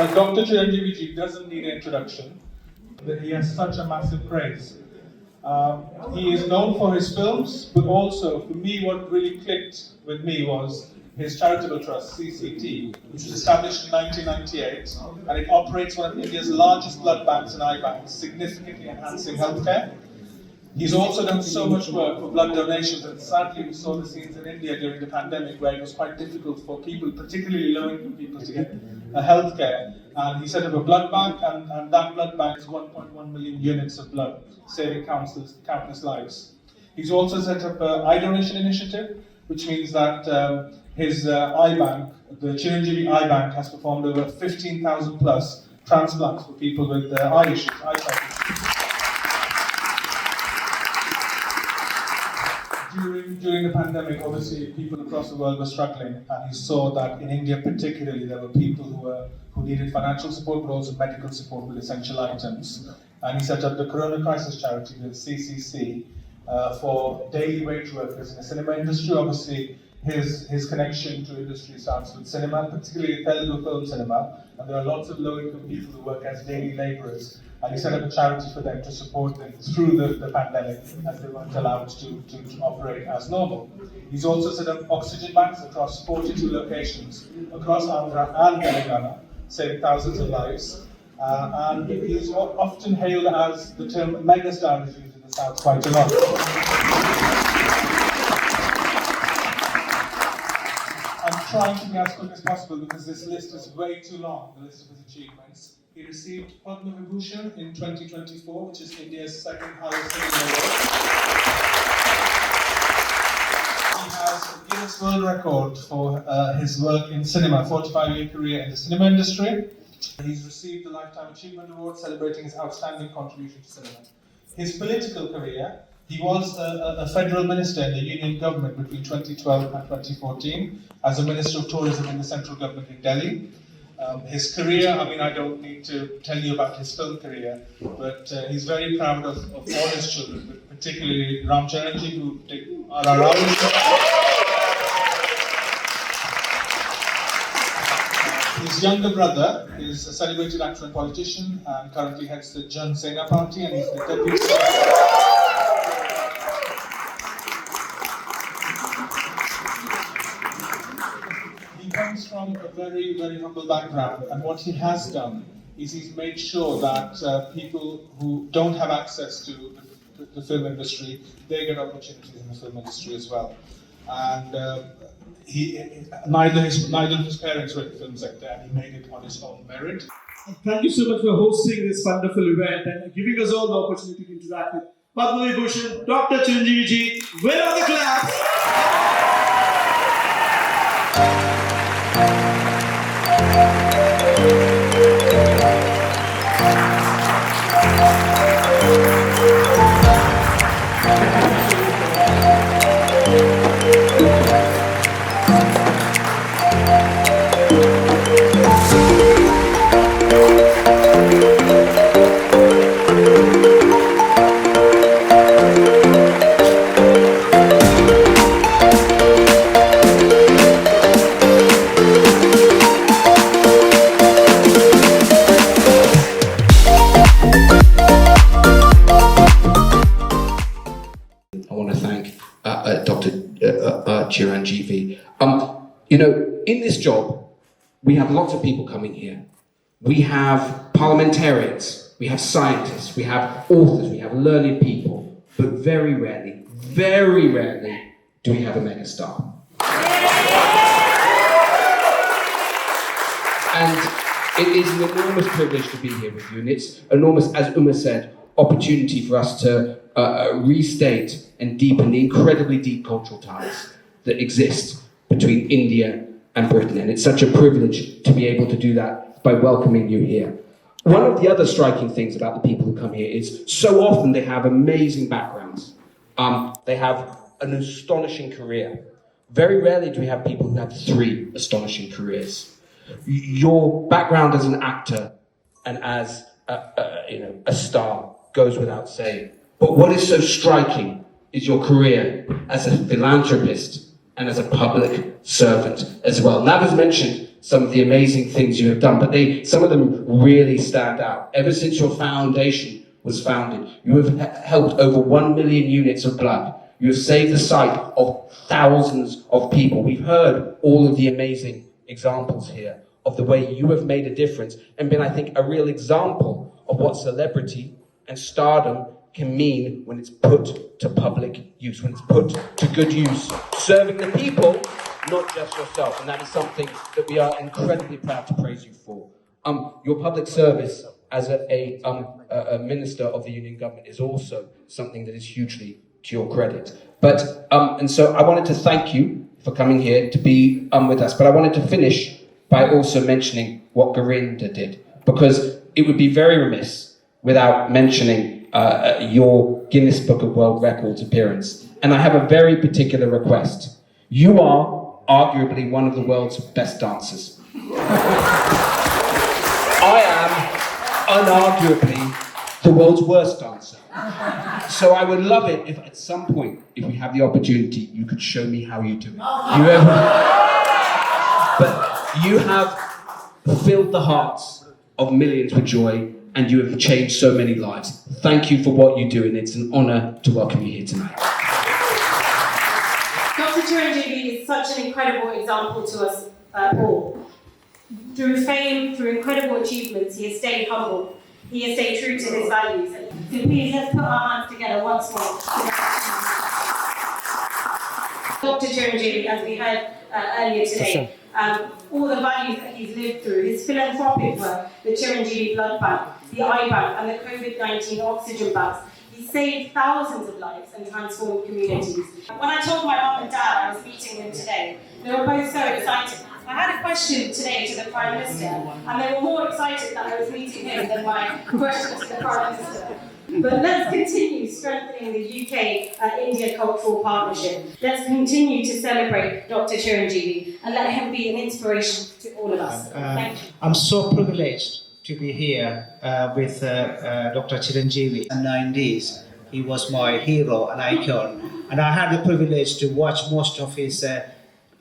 Dr. Chiranjeevi doesn't need an introduction. He has such a massive praise. He is known for his films, but also, for me, what really clicked with me was his charitable trust, CCT, which was established in 1998, and it operates one of India's largest blood banks and eye banks, significantly enhancing healthcare. He's also done so much work for blood donations, and sadly we saw the scenes in India during the pandemic where it was quite difficult for people, particularly low-income people, to get health care. And he set up a blood bank, and that blood bank is 1.1 million units of blood, saving countless lives. He's also set up an eye donation initiative, which means that his eye bank, the Chiranjeevi Eye Bank, has performed over 15,000 plus transplants for people with eye issues, eyesight issues. During the pandemic, obviously, people across the world were struggling, and he saw that in India particularly, there were people who needed financial support, but also medical support with essential items. And he set up the Corona Crisis Charity, the CCC, for daily wage workers in the cinema industry. Obviously, his connection to industry starts with cinema, particularly Telugu film cinema, and there are lots of low-income people who work as daily labourers. And he set up a charity for them to support them through the pandemic, as they weren't allowed to operate as normal. He's also set up oxygen banks across 42 locations across Andhra and Telangana, saving thousands of lives. And he's often hailed as the term megastar is used in the South quite a lot. I'm trying to be as quick as possible because this list is way too long, the list of his achievements. He received Padma Vibhushan in 2024, which is India's second highest cinema award. He has a Guinness World Record for his work in cinema, 45-year career in the cinema industry. He's received the Lifetime Achievement Award, celebrating his outstanding contribution to cinema. His political career: he was a federal minister in the union government between 2012 and 2014 as a Minister of Tourism in the central government in Delhi. His career, I don't need to tell you about his film career, but he's very proud of all his children, but particularly Ram Chiranjeevi, who are our His younger brother is a celebrated actor and politician and currently heads the Jan Sena party, and he's the deputy. He comes from a very, very humble background, and what he has done is he's made sure that people who don't have access to the film industry, they get opportunities in the film industry as well. And neither of his parents were in the film sector, and he made it on his own merit. Thank you so much for hosting this wonderful event and giving us all the opportunity to interact with Padma Vibhushan, Dr. Chiranjeevi ji. Where are the claps? Dr. Chiranjeevi. In this job, we have lots of people coming here. We have parliamentarians, we have scientists, we have authors, we have learned people, but very rarely do we have a megastar. And it is an enormous privilege to be here with you, and it's enormous, as Uma said, opportunity for us to restate and deepen the incredibly deep cultural ties that exist between India and Britain. And it's such a privilege to be able to do that by welcoming you here. One of the other striking things about the people who come here is so often they have amazing backgrounds. They have an astonishing career. Very rarely do we have people who have 3 astonishing careers. Your background as an actor and as a star goes without saying. But what is so striking is your career as a philanthropist and as a public servant as well. Now, as mentioned, some of the amazing things you have done, but some of them really stand out. Ever since your foundation was founded, you have helped over 1 million units of blood. You have saved the sight of thousands of people. We've heard all of the amazing examples here of the way you have made a difference and been, I think, a real example of what celebrity and stardom can mean when it's put to public use, when it's put to good use, serving the people, not just yourself. And that is something that we are incredibly proud to praise you for. Your public service as a minister of the union government is also something that is hugely to your credit. But and so I wanted to thank you for coming here to be with us. But I wanted to finish by also mentioning what Garinda did, because it would be very remiss without mentioning your Guinness Book of World Records appearance. And I have a very particular request. You are arguably one of the world's best dancers. I am unarguably the world's worst dancer. So I would love it if at some point, if we have the opportunity, you could show me how you do it. But you have filled the hearts of millions with joy, and you have changed so many lives. Thank you for what you do, and it's an honour to welcome you here tonight. Dr. Chiranjeevi is such an incredible example to us all. Through fame, through incredible achievements, he has stayed humble. He has stayed true to his values. So please, let's put our hands together once more. Dr. Chiranjeevi, as we heard earlier today, all the values that he's lived through, his philanthropic work, the Chiranjeevi Blood Bank, the eye bank, and the COVID-19 oxygen banks, he saved thousands of lives and transformed communities. When I told my mum and dad I was meeting him today, they were both so excited. I had a question today to the Prime Minister, and they were more excited that I was meeting him than my question to the Prime Minister. But let's continue strengthening the UK-India cultural partnership. Let's continue to celebrate Dr. Chiranjeevi and let him be an inspiration to all of us. Thank you. I'm so privileged to be here with Dr. Chiranjeevi. In the 90s, he was my hero, an icon, and I had the privilege to watch most of his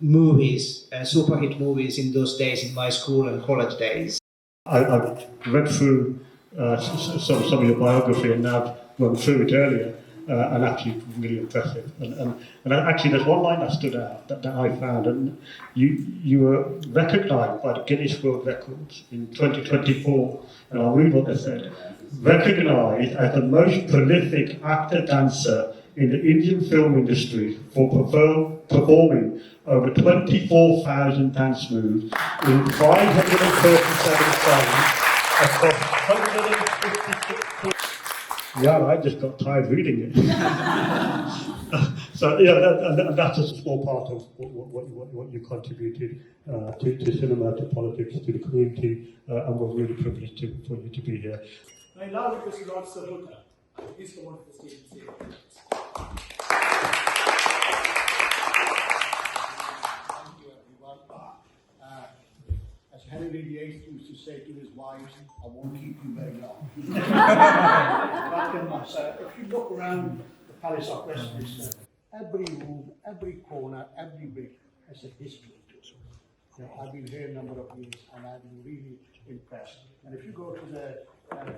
movies, super hit movies in those days in my school and college days. I've read through some of your biography and now run through it earlier, and actually really impressive. And actually there's one line that stood out that I found, and you were recognised by the Guinness World Records in 2024, and I'll read what they said. Recognised as the most prolific actor-dancer in the Indian film industry for performing over 24,000 dance moves in 537 songs across 156. Yeah, I just got tired reading it. So yeah, and that's just a small part of what you contributed to cinema, to politics, to the community, and we're really privileged for you to be here. I now request Lord Sabuta. Please come on to the stage and say As Henry VIII used to say to his wives, I won't keep you very long. If you look around the Palace of Westminster, every room, every corner, every bit has a history to it. You know, I've been here a number of years and I've been really impressed. And if you go to the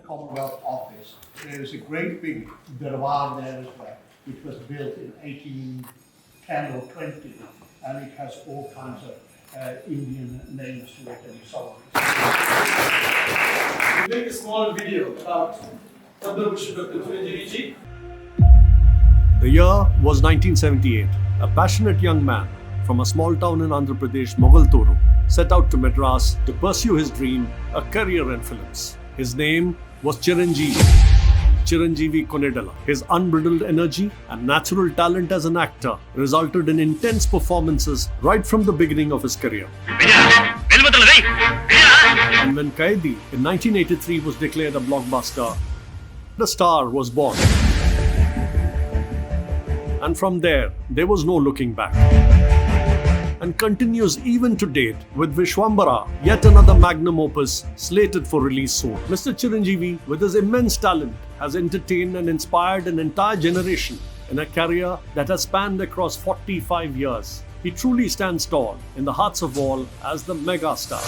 Commonwealth Office, there is a great big Darbar there as well, which was built in 1810 or 20, and it has all kinds of Indian names to it and so on. we'll make a small video about Dr. Chiranjeevi. The year was 1978. A passionate young man from a small town in Andhra Pradesh, Mogalturu, set out to Madras to pursue his dream, a career in films. His name was Chiranjeevi Konedala. His unbridled energy and natural talent as an actor resulted in intense performances right from the beginning of his career. And when Kaidi in 1983 was declared a blockbuster, the star was born. And from there was no looking back. And continues even to date with Vishwambara, yet another magnum opus slated for release soon. Mr. Chiranjeevi, with his immense talent, has entertained and inspired an entire generation in a career that has spanned across 45 years. he truly stands tall in the hearts of all as the mega star.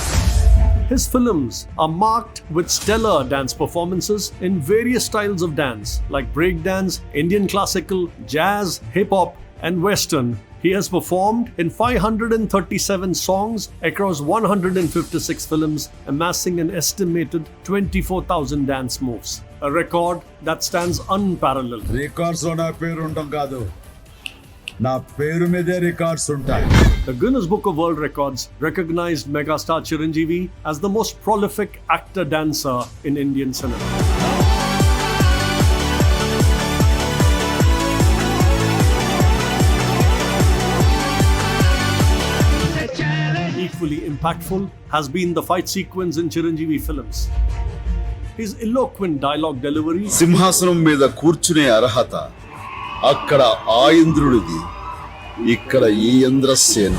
His films are marked with stellar dance performances in various styles of dance like breakdance, Indian classical, jazz, hip-hop and western. He has performed in 537 songs across 156 films, amassing an estimated 24,000 dance moves, a record that stands unparalleled. Records లో నా పేరు ఉండడం కాదు, నా పేరు మీదే records ఉంటాయి. The Guinness Book of World Records recognized megastar Chiranjeevi as the most prolific actor-dancer in Indian cinema. Equally impactful has been the fight sequence in Chiranjeevi films. His eloquent dialogue delivery, సింహాసనం మీద కూర్చునే అర్హత అక్కడ ఆ ఇంద్రుడిది, ఇక్కడ ఈ Indrasena.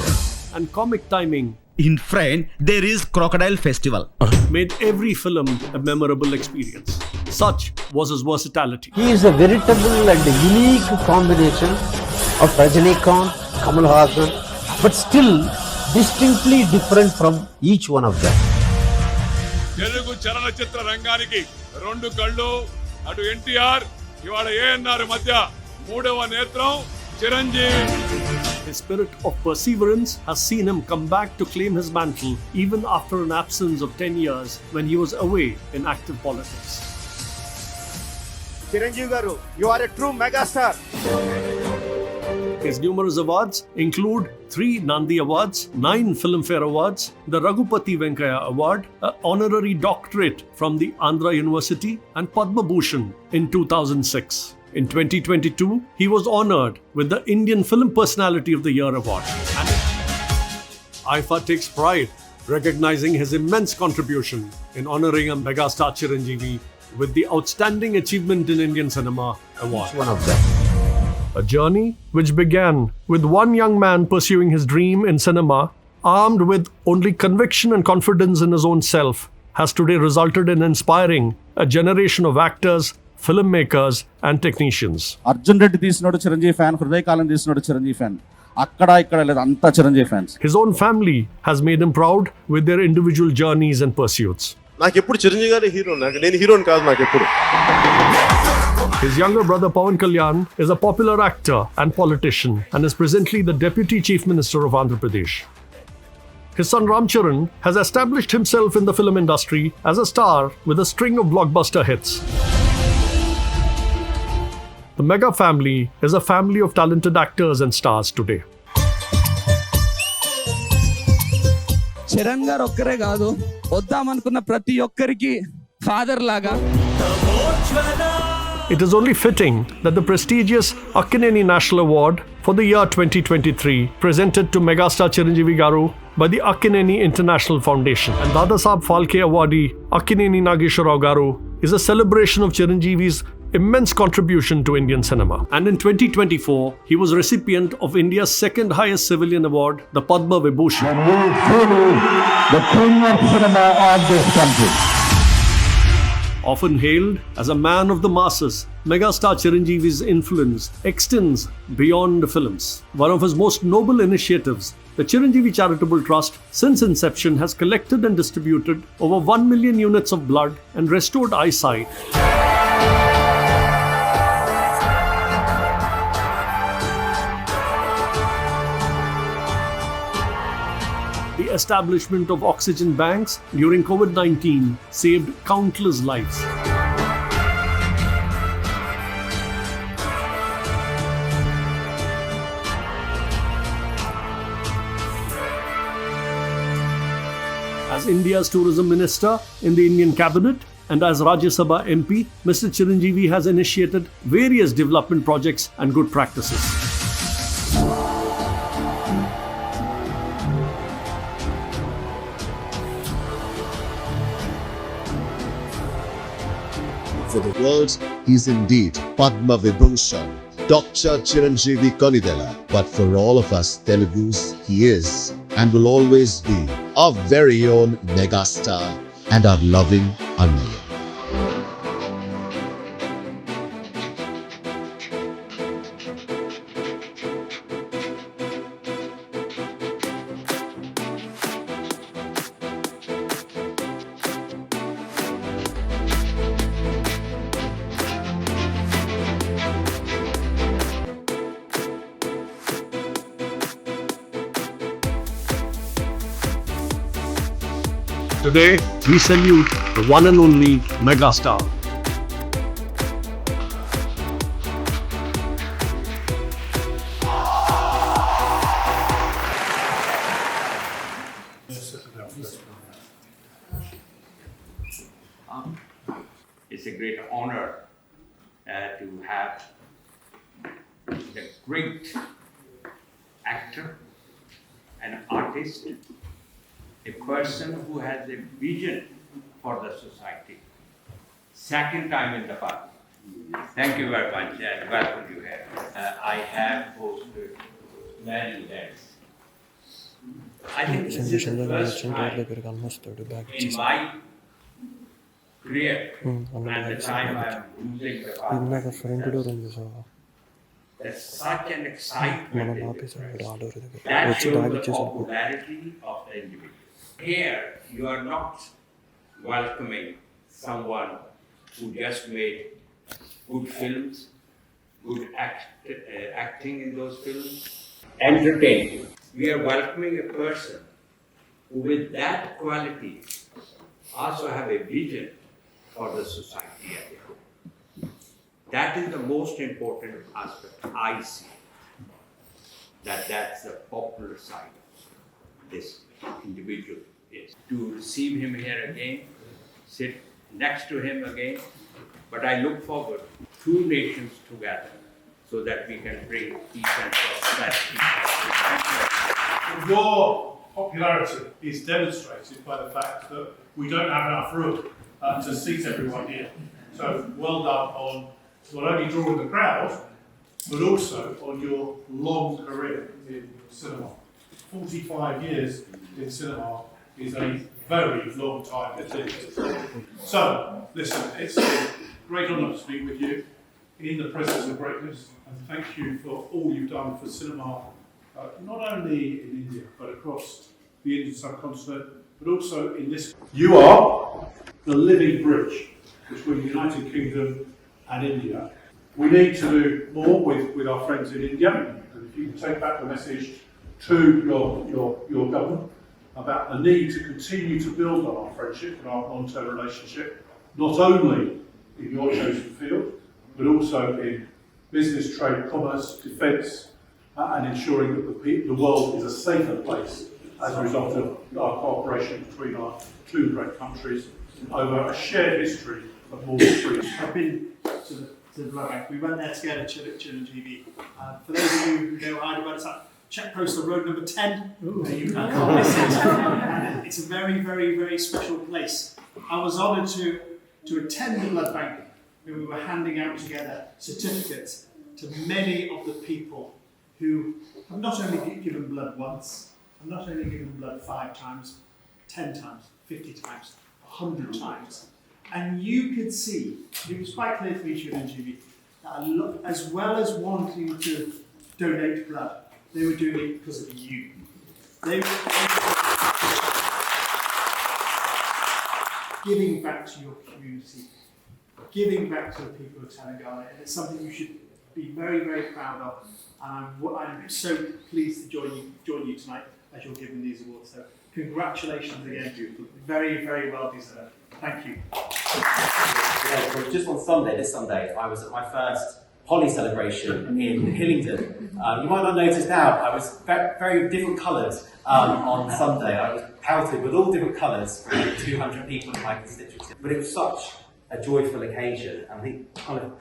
and comic timing In front, there is Crocodile Festival. made every film a memorable experience. Such was his versatility. He is a veritable and unique combination of Rajinikanth, Kamal Haasan, but still distinctly different from each one of them. Telugu చలనచిత్ర రంగానికి రెండు కళ్ళు, అటు ఎన్టీఆర్, ఇవాళ ఏఎన్ఆర్ మధ్య మూడవ నేత్రం Chiranjeevi. His spirit of perseverance has seen him come back to claim his mantle even after an absence of 10 years when he was away in active politics. Chiranjeevi garu, you are a true megastar. His numerous awards include 3 Nandi Awards, 9 Filmfare Awards, the Raghupati Venkaya Award, an honorary doctorate from the Andhra University, and Padma Bhushan in 2006. In 2022, he was honored with the Indian Film Personality of the Year Award. And IFA takes pride recognizing his immense contribution in honoring a megastar Chiranjeevi with the Outstanding Achievement in Indian Cinema Award. One of them. A journey which began with one young man pursuing his dream in cinema, armed with only conviction and confidence in his own self, has today resulted in inspiring a generation of actors, filmmakers, and technicians. Arjun Reddy తీసినోడు Chiranjeevi fan, హృదయకాలం తీసినోడు Chiranjeevi fan, అక్కడ ఇక్కడ లేదు, అంతా Chiranjeevi fans. His own family has made him proud with their individual journeys and pursuits. నాకు ఎప్పుడు చిరంజీవి గారి హీరో, నేను హీరోని కాదు నాకు ఎప్పుడు. His younger brother Pawan Kalyan is a popular actor and politician and is presently the Deputy Chief Minister of Andhra Pradesh. His son Ram Charan has established himself in the film industry as a star with a string of blockbuster hits. The Mega family is a family of talented actors and stars today. Charan గారు ఒక్కరే కాదు, వద్దామనుకున్న ప్రతి ఒక్కరికి father లాగా. It is only fitting that the prestigious Akkineni National Award for the year 2023, presented to megastar Chiranjeevi Garu by the Akkineni International Foundation and Dadasaheb Phalke awardee Akkineni Nageshwarrao Garu, is a celebration of Chiranjeevi's immense contribution to Indian cinema. And in 2024, he was recipient of India's second highest civilian award, the Padma Vibhushan. The king of cinema of this country. Often hailed as a man of the masses, megastar Chiranjeevi's influence extends beyond films. One of his most noble initiatives, the Chiranjeevi Charitable Trust, since inception has collected and distributed over 1 million units of blood and restored eyesight. The establishment of oxygen banks during COVID-19 saved countless lives. As India's tourism minister in the Indian cabinet and as Rajya Sabha MP, Mr. Chiranjeevi has initiated various development projects and good practices. For the world, he's indeed Padma Vibhushan, Dr. Chiranjeevi Konidela. But for all of us Telugus, he is and will always be our very own megastar and our loving Annaya. Today, we salute the one and only megastar. It's a great honor to have the great actor, an artist, a person who has a vision for the society. Second time in the park. Thank you very much and welcome you here. I have hosted many events. I think this is the first time in my career and the time I'm using the park. There's such an excitement in this place. That shows the popularity of the individual. Here, you are not welcoming someone who just made good films, good acting in those films, entertaining. We are welcoming a person who with that quality also have a vision for the society as a whole. That is the most important aspect I see. That's the popular side of this individual is. To receive him here again, sit next to him again, but I look forward to 2 nations together so that we can bring peace and prosperity. Your popularity is demonstrated by the fact that we don't have enough room to seat everyone here. So well done on not only drawing the crowd, but also on your long career in cinema. 45 years in cinema is a very long time indeed. So, listen, it's a great honour to speak with you in the presence of greatness, and thank you for all you've done for cinema, not only in India, but across the Indian subcontinent, but also in this. You are the living bridge between the United Kingdom and India. We need to do more with our friends in India, and if you can take back the message to your government about the need to continue to build on our friendship and our long-term relationship, not only in your chosen field, but also in business, trade, commerce, defence, and ensuring that the world is a safer place as a result of our cooperation between our 2 great countries over a shared history of more than 3 years. I've been to the blood bank. We went there together, Chiranjeevi. For those of you who know Hyderabad, it's at Check Postal Road number 10. You can't miss it. It's a very, very, very special place. I was honoured to attend the blood bank where we were handing out together certificates to many of the people who have not only given blood once, have not only given blood 5 times, 10 times, 50 times, 100 times. And you could see, it was quite clear to me, Chiranjeevi, that as well as wanting to donate blood, they were doing it because of you. They were giving back to your community, giving back to the people of Telangana, and it's something you should be very, very proud of. And I'm so pleased to join you tonight as you're given these awards. So congratulations again. Very, very well deserved. Thank you. Well, just on Sunday, this Sunday, I was at my first Holi celebration in Hillingdon. You might not notice now, I was very different colours on Sunday. I was pelted with all different colours from 200 people in my constituency. But it was such a joyful occasion, and I think kind of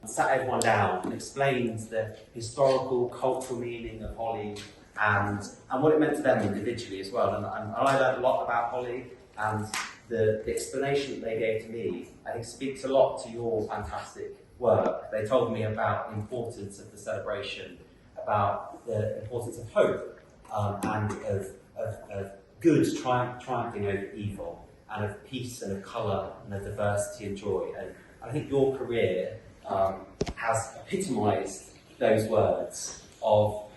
sat everyone down and explained the historical, cultural meaning of Holi and what it meant to them individually as well. And I learned a lot about Holi, and the explanation that they gave to me, I think, speaks a lot to your fantastic work. They told me about the importance of the celebration, about the importance of hope and of good triumphing over evil, and of peace and of colour and of diversity and joy. And I think your career has epitomised those words of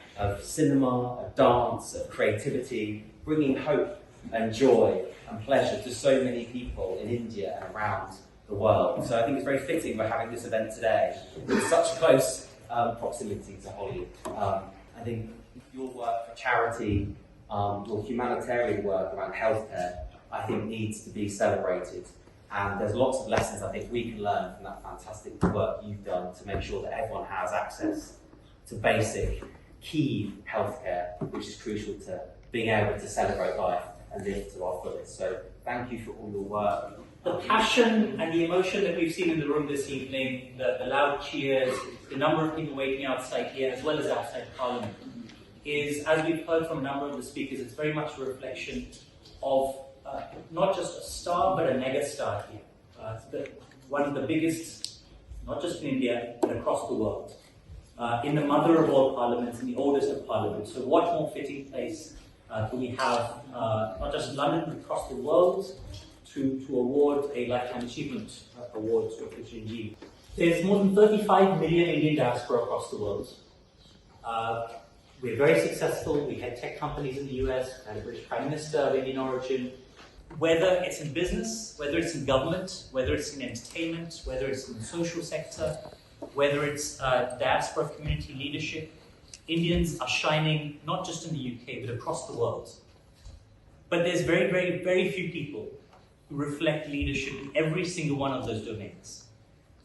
cinema, of dance, of creativity, bringing hope and joy and pleasure to so many people in India and around the world. So I think it's very fitting we're having this event today with such close proximity to Holi. I think your work for charity, your humanitarian work around healthcare I think needs to be celebrated. And there's lots of lessons I think we can learn from that fantastic work you've done to make sure that everyone has access to basic, key healthcare, which is crucial to being able to celebrate life and live to our fullest. So thank you for all your work. The passion and the emotion that we've seen in the room this evening, the loud cheers, the number of people waiting outside here as well as outside Parliament, is, as we've heard from a number of the speakers, it's very much a reflection of not just a star, but a mega star here. One of the biggest, not just in India, but across the world. In the mother of all parliaments, in the oldest of parliaments. So what more fitting place can we have, not just in London, but across the world, to award a Lifetime Achievement Award to Dr. Chiranjeevi. There's more than 35 million Indian diaspora across the world. We're very successful. We had tech companies in the US, we had a British Prime Minister of Indian origin. Whether it's in business, whether it's in government, whether it's in entertainment, whether it's in the social sector, whether it's diaspora community leadership, Indians are shining not just in the UK, but across the world. But there's very, very, very few people who reflect leadership in every single one of those domains.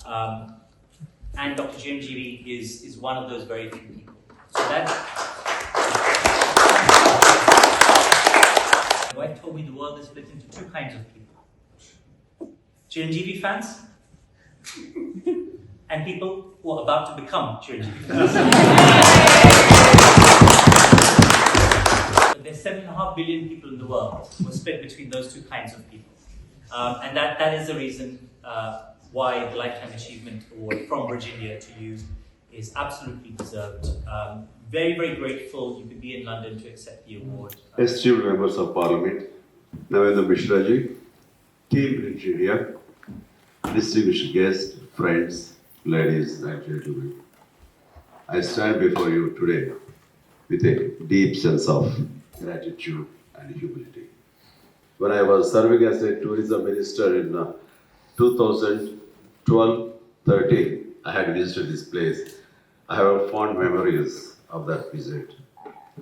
And Dr. Chiranjeevi is one of those very few people. So that's... My wife told me the world is split into two kinds of people. Chiranjeevi fans and people who are about to become Chiranjeevi fans. There's 7.5 billion people in the world who are split between those two kinds of people. And that is the reason why the Lifetime Achievement Award from Virginia to you is absolutely deserved. Very, very grateful you could be in London to accept the award. Esteemed members of Parliament, Navendra Mishraji, Team Virginia, distinguished guests, friends, ladies and gentlemen. I stand before you today with a deep sense of gratitude and humility. When I was serving as a tourism minister in 2012-13, I had visited this place. I have fond memories of that visit.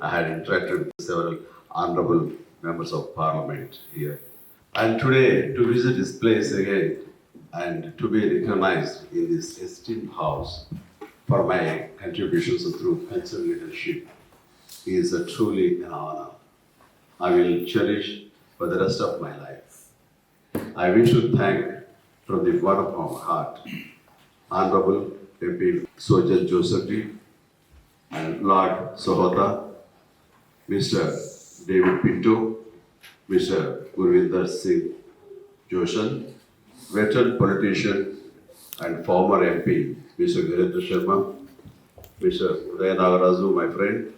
I had interacted with several honorable members of Parliament here. And today, to visit this place again and to be recognized in this esteemed house for my contributions through cultural leadership is truly an honor. I will cherish for the rest of my life. I wish to thank from the bottom of my heart Honorable MP Sojan Joseph and Lord Sohota, Mr. David Pinto, Mr. Gurvinder Singh Joshan, veteran politician and former MP, Mr. Virendra Sharma, Mr. Uday Nagarazu, my friend,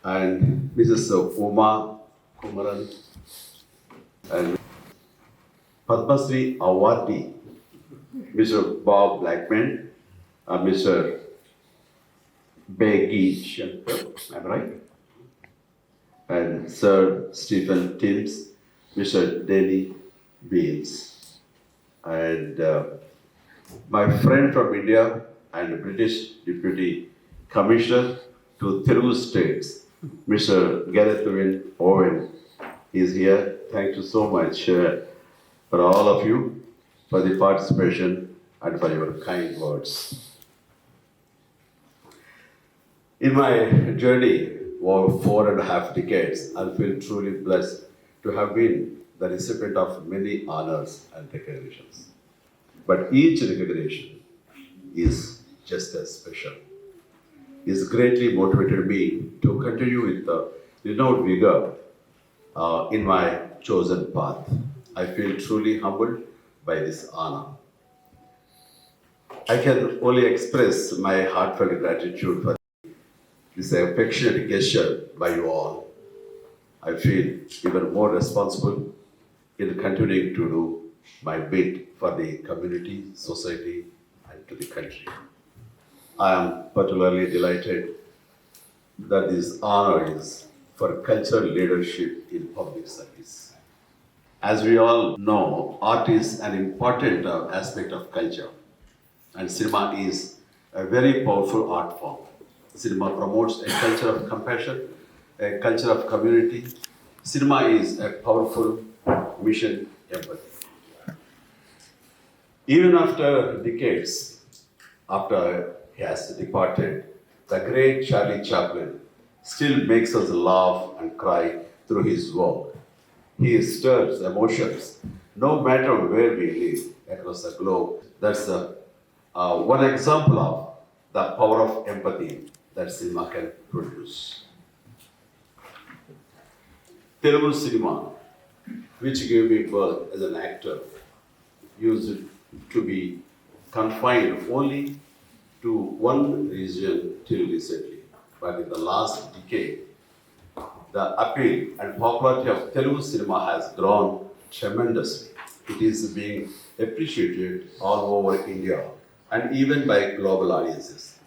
and Mrs. Uma Kumaran, and Padma Shri awardee, Mr. Bob Blackman, Mr. Beggy Shankar, am I right? And Sir Stephen Timms, Mr. Denny Beals, and my friend from India and British Deputy Commissioner to Telugu States, Mr. Gareth Owen is here. Thank you so much for all of you for the participation and for your kind words. In my journey over 4.5 decades, I feel truly blessed to have been the recipient of many honors and recognitions. But each recognition is just as special. It's greatly motivated me to continue with the renewed vigor in my chosen path. I feel truly humbled by this honor. I can only express my heartfelt gratitude for this affectionate gesture by you all. I feel even more responsible in continuing to do my bit for the community, society, and to the country. I am particularly delighted that this honor is for cultural leadership in public service. As we all know, art is an important aspect of culture, and cinema is a very powerful art form. Cinema promotes a culture of compassion, a culture of community. Cinema is a powerful Mission Empathy. Even after decades after he has departed, the great Charlie Chaplin still makes us laugh and cry through his work. He stirs emotions no matter where we live across the globe. That's one example of the power of empathy that cinema can produce. Telugu cinema, which gave me birth as an actor, used to be confined only to one region till recently. But in the last decade, the appeal and popularity of Telugu cinema has grown tremendously. It is being appreciated all over India and even by global audiences.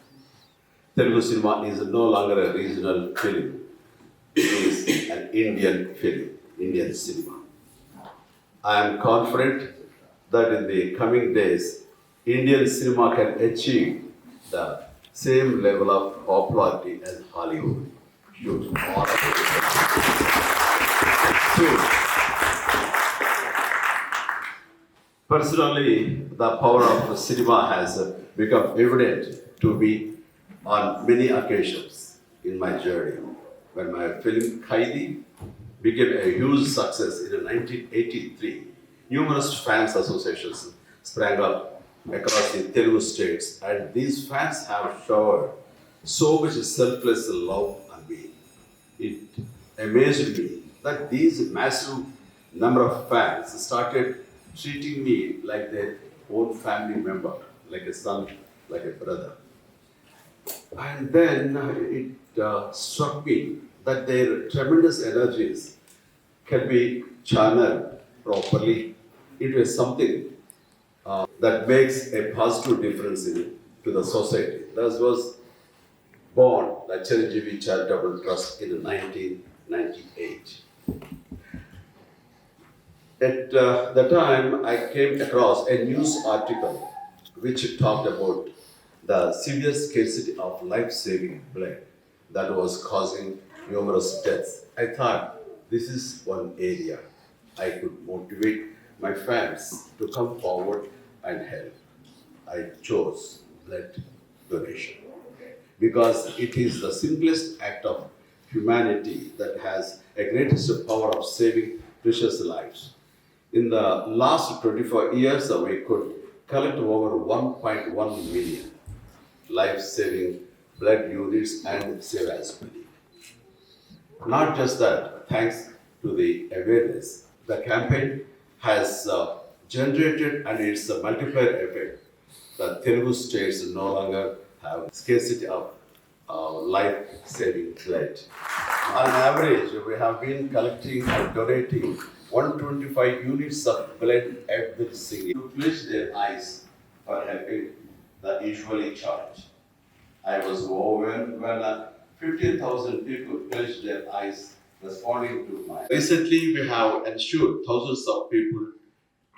Telugu cinema is no longer a regional film. It is an Indian film, Indian cinema. I am confident that in the coming days, Indian cinema can achieve the same level of popularity as Hollywood. Should all of it. Soon. Personally, the power of cinema has become evident to me on many occasions in my journey. When my film Kaidi became a huge success in 1983, numerous fans associations sprang up across the Telugu states, and these fans have showered so much selfless love on me. It amazed me that these massive number of fans started treating me like their own family member, like a son, like a brother. And then it struck me that their tremendous energies can be channeled properly into something that makes a positive difference to the society. Thus was born the Chiranjeevi Charitable Trust in 1998. At the time, I came across a news article which talked about the severe scarcity of life-saving blood that was causing numerous deaths. I thought this is one area I could motivate my fans to come forward and help. I chose blood donation because it is the simplest act of humanity that has a greatest power of saving precious lives. In the last 24 years, we could collect over 1.1 million life-saving blood units and save as many. Not just that, thanks to the awareness, the campaign has generated and its multiplier effect. The Telugu states no longer have scarcity of life-saving blood. On average, we have been collecting and donating 125 units of blood every single. To close their eyes for helping the usually charge. I was overwhelmed when 15,000 people closed their eyes responding to my. Recently, we have ensured thousands of people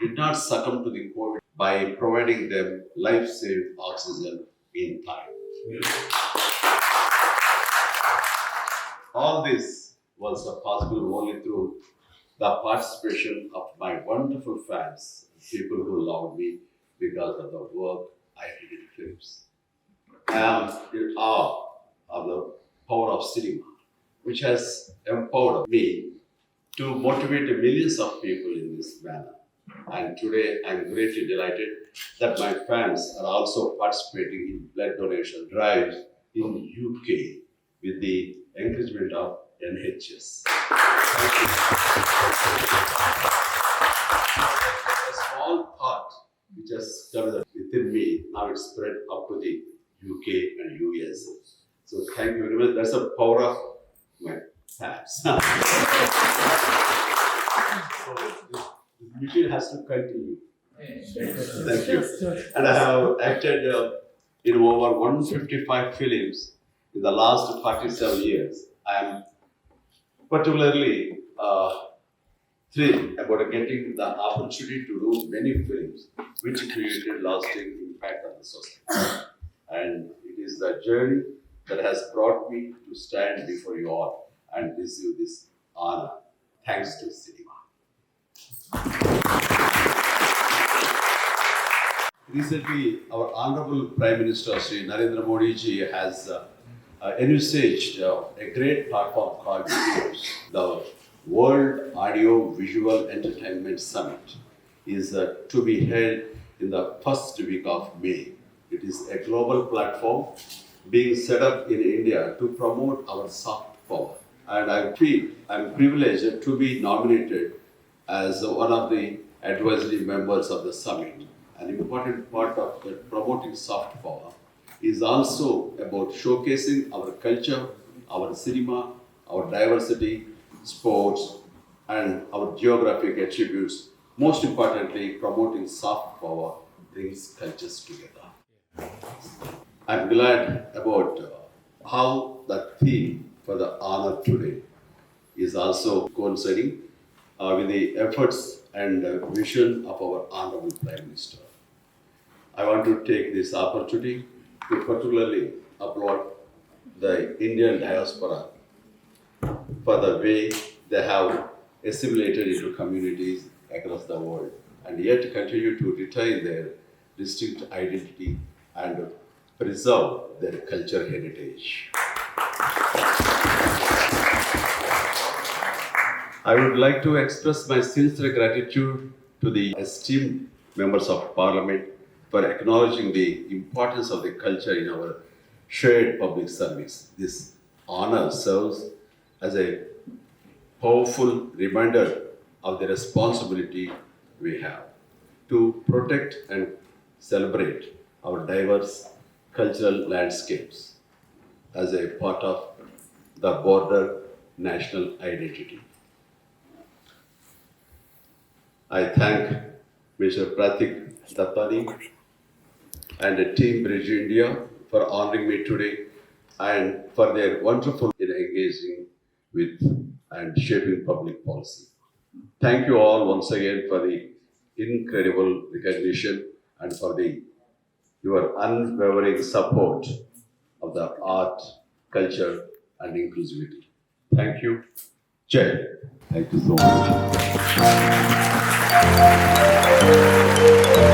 did not succumb to the COVID by providing them life-saving oxygen in time. All this was possible only through the participation of my wonderful fans, people who loved me because of the work I did in films. I am in awe of the power of cinema, which has empowered me to motivate millions of people in this manner. And today I am greatly delighted that my fans are also participating in blood donation drives in UK with the encouragement of NHS. Thank you. A small part which has started within me, now it's spread up to the UK and US. So thank you very much. That's the power of my fans. So this mission has to continue. Thank you. And I have acted in over 155 films in the last 47 years. I am particularly thrilled about getting the opportunity to do many films which created lasting impact on the society. And it is the journey that has brought me to stand before you all and receive this honor. Thanks to cinema. Recently, our Honorable Prime Minister Sri Narendra Modi ji has envisaged a great platform called the World Audio Visual Entertainment Summit is to be held in the first week of May. It is a global platform being set up in India to promote our soft power. And I feel I'm privileged to be nominated as one of the advisory members of the summit. An important part of the promoting soft power is also about showcasing our culture, our cinema, our diversity, sports, and our geographic attributes. Most importantly, promoting soft power brings cultures together. I'm glad about how that theme for the honor today is also coinciding with the efforts and vision of our Honorable Prime Minister. I want to take this opportunity to particularly applaud the Indian diaspora for the way they have assimilated into communities across the world and yet continue to retain their distinct identity and preserve their cultural heritage. I would like to express my sincere gratitude to the esteemed members of Parliament for acknowledging the importance of the culture in our shared public service. This honor serves as a powerful reminder of the responsibility we have to protect and celebrate our diverse cultural landscapes as a part of the broader national identity. I thank Mr. Pratik Dattani and the team Bridge India for honoring me today and for their wonderful in engaging with and shaping public policy. Thank you all once again for the incredible recognition and for your unwavering support of the art, culture, and inclusivity. Thank you. Jai. Thank you so much.